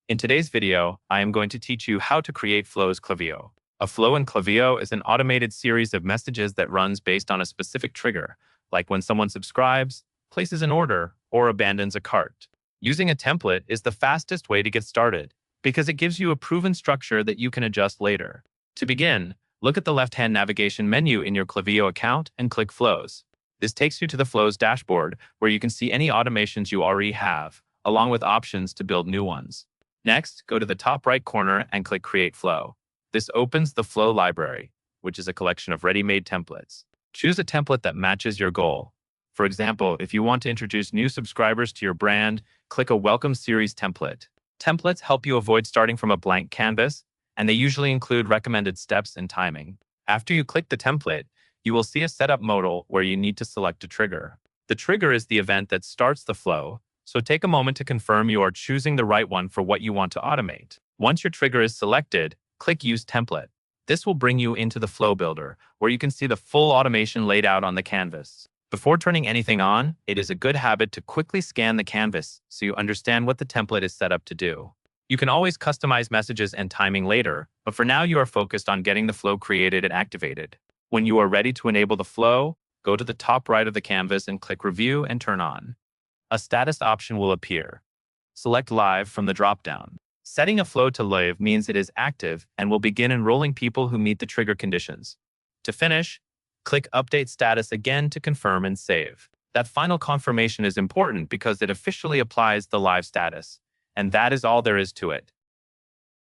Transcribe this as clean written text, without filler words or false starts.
In today's video, I am going to teach you how to create flows Klaviyo. A flow in Klaviyo is an automated series of messages that runs based on a specific trigger, like when someone subscribes, places an order, or abandons a cart. Using a template is the fastest way to get started because it gives you a proven structure that you can adjust later. To begin, look at the left-hand navigation menu in your Klaviyo account and click Flows. This takes you to the Flows dashboard where you can see any automations you already have, along with options to build new ones. Next, go to the top right corner and click Create Flow. This opens the Flow library, which is a collection of ready-made templates. Choose a template that matches your goal. For example, if you want to introduce new subscribers to your brand, click a Welcome Series template. Templates help you avoid starting from a blank canvas, and they usually include recommended steps and timing. After you click the template, you will see a setup modal where you need to select a trigger. The trigger is the event that starts the flow, so take a moment to confirm you are choosing the right one for what you want to automate. Once your trigger is selected, click Use Template. This will bring you into the Flow Builder, where you can see the full automation laid out on the canvas. Before turning anything on, it is a good habit to quickly scan the canvas so you understand what the template is set up to do. You can always customize messages and timing later, but for now you are focused on getting the flow created and activated. When you are ready to enable the flow, go to the top right of the canvas and click Review and turn on. A status option will appear. Select Live from the dropdown. Setting a flow to live means it is active and will begin enrolling people who meet the trigger conditions. To finish, click Update Status again to confirm and save. That final confirmation is important because it officially applies the live status, and that is all there is to it.